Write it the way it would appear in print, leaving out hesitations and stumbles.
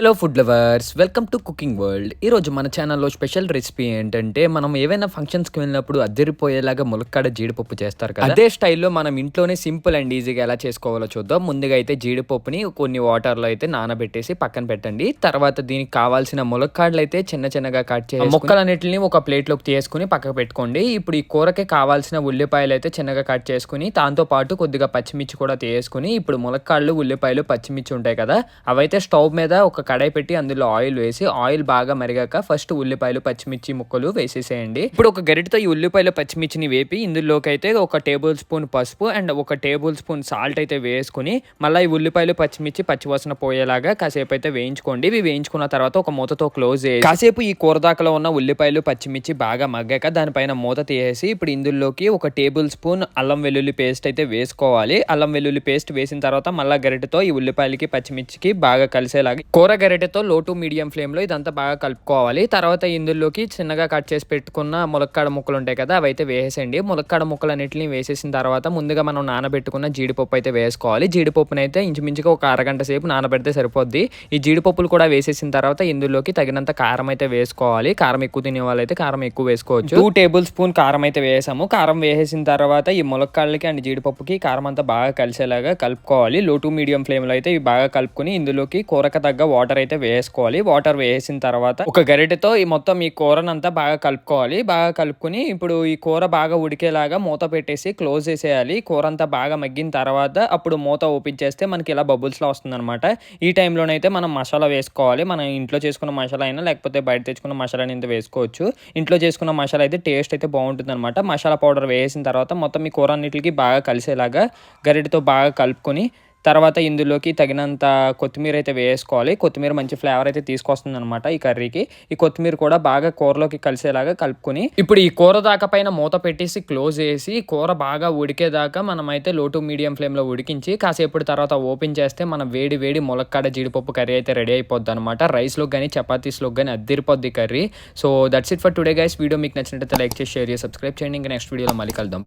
Hello food lovers, welcome to cooking world. ఈరోజు మన ఛానల్లో స్పెషల్ రెసిపీ ఏంటంటే, మనం ఏవైనా ఫంక్షన్స్కి వెళ్ళినప్పుడు అద్దరిపోయేలాగా ములక్కాడ జీడిపప్పు చేస్తారు కదా, అదే స్టైల్లో మనం ఇంట్లోనే సింపుల్ అండ్ ఈజీగా ఎలా చేసుకోవాలో చూద్దాం. ముందుగా అయితే జీడిపప్పుని కొన్ని వాటర్లో అయితే నానబెట్టేసి పక్కన పెట్టండి. తర్వాత దీనికి కావాల్సిన ములక్కాడలు అయితే చిన్న చిన్నగా కట్ చేసి ముక్కలన్నిటిని ఒక ప్లేట్లోకి తీసుకుని పక్కకు పెట్టుకోండి. ఇప్పుడు ఈ కూరకి కావాల్సిన ఉల్లిపాయలు అయితే చిన్నగా కట్ చేసుకుని, దాంతో పాటు కొద్దిగా పచ్చిమిర్చి కూడా తీసుకుని, ఇప్పుడు ములక్కాడలు, ఉల్లిపాయలు, పచ్చిమిర్చి ఉంటాయి కదా, అవైతే స్టవ్ మీద ఒక కడాయి పెట్టి అందులో ఆయిల్ వేసి, ఆయిల్ బాగా మరిగాక ఫస్ట్ ఉల్లిపాయలు, పచ్చిమిర్చి ముక్కలు వేసేసేయండి. ఇప్పుడు ఒక గరిటతో ఈ ఉల్లిపాయలు, పచ్చిమిర్చిని వేపి ఇందులోకి అయితే ఒక టేబుల్ స్పూన్ పసుపు అండ్ ఒక టేబుల్ స్పూన్ సాల్ట్ అయితే వేసుకుని, మళ్ళీ ఈ ఉల్లిపాయలు, పచ్చిమిర్చి పచ్చివాసన పోయేలాగా కాసేపు అయితే వేయించుకోండి. ఇవి వేయించుకున్న తర్వాత ఒక మూతతో క్లోజ్ చేసి కాసేపు ఈ కూర దాకలో ఉన్న ఉల్లిపాయలు, పచ్చిమిర్చి బాగా మగ్గాక దానిపైన మూత తీసేసి, ఇప్పుడు ఇందులోకి ఒక టేబుల్ స్పూన్ అల్లం వెల్లుల్లి పేస్ట్ అయితే వేసుకోవాలి. అల్లం వెల్లుల్లి పేస్ట్ వేసిన తర్వాత మళ్ళీ గరిటతో ఈ ఉల్లిపాయలకి, పచ్చిమిర్చికి బాగా కలిసేలాగా కూర గరిటెతో లో టు మీడియం ఫ్లేమ్లో ఇదంతా బాగా కలుపుకోవాలి. తర్వాత ఇందులోకి చిన్నగా కట్ చేసి పెట్టుకున్న ములక్కాడ ముక్కలు ఉంటాయి కదా, అవి అయితే వేసేయండి. ములక్కాడ ముక్కలన్నింటినీ వేసేసిన తర్వాత ముందుగా మనం నానబెట్టుకున్న జీడిపప్పు అయితే వేసుకోవాలి. జీడిపప్పును అయితే ఇంచుమించుగా ఒక అరగంట సేపు నానబెడితే సరిపోద్ది. ఈ జీడిపప్పులు కూడా వేసేసిన తర్వాత ఇందులోకి తగినంత కారం అయితే వేసుకోవాలి. కారం ఎక్కువ తినే వాళ్ళైతే కారం ఎక్కువ వేసుకోవచ్చు. 2 టేబుల్ స్పూన్ కారం అయితే వేసాము. కారం వేసేసిన తర్వాత ఈ ములక్కాళ్ళకి అండ్ జీడిపప్పుకి కారం అంతా బాగా కలిసేలాగా కలుపుకోవాలి. లో టు మీడియం ఫ్లేమ్లో అయితే ఇవి బాగా కలుపుకొని ఇందులోకి కూరకు తగ్గ వాటర్ అయితే వేసుకోవాలి. వాటర్ వేసిన తర్వాత ఒక గరిటెతో ఈ మొత్తం ఈ కూరనంతా బాగా కలుపుకోవాలి. బాగా కలుపుకొని ఇప్పుడు ఈ కూర బాగా ఉడికేలాగా మూత పెట్టేసి క్లోజ్ చేసేయాలి. కూర అంతా బాగా మగ్గిన తర్వాత అప్పుడు మూత ఓపెన్ చేస్తే మనకి ఇలా బబుల్స్లో వస్తుంది అనమాట. ఈ టైంలోనైతే మనం మసాలా వేసుకోవాలి. మనం ఇంట్లో చేసుకున్న మసాలా అయినా లేకపోతే బయట తెచ్చుకున్న మసాలా అయితే వేసుకోవచ్చు. ఇంట్లో చేసుకున్న మసాలా అయితే టేస్ట్ అయితే బాగుంటుంది అనమాట. మసాలా పౌడర్ వేసిన తర్వాత మొత్తం ఈ కూర అన్నిటికి బాగా కలిసేలాగా గరిటెతో బాగా కలుపుకొని తర్వాత ఇందులోకి తగినంత కొత్తిమీర అయితే వేసుకోవాలి. కొత్తిమీర మంచి ఫ్లేవర్ అయితే తీసుకొస్తుంది అనమాట ఈ కర్రీకి. ఈ కొత్తిమీర కూడా బాగా కూరలోకి కలిసేలాగా కలుపుకొని ఇప్పుడు ఈ కూర దాకా పైన మూత పెట్టేసి క్లోజ్ చేసి కూర బాగా ఉడికేదాకా మనం అయితే లో టు మీడియం ఫ్లేమ్లో ఉడికించి కాసేపు తర్వాత ఓపెన్ చేస్తే మన వేడి వేడి ములక్కాడ జీడిపప్పు కర్రీ అయితే రెడీ అయిపోద్ది అనమాట. రైస్లోకి కానీ చపాతీస్లోకి కానీ అద్దిరిపోద్ది curry. So that's it for today guys. Video మీకు నచ్చినట్లయితే లైక్ చేసి షేర్ చేసి సబ్స్క్రైబ్ చేయండి. ఇంకా నెక్స్ట్ వీడియోలో మళ్ళీ కలుద్దాం.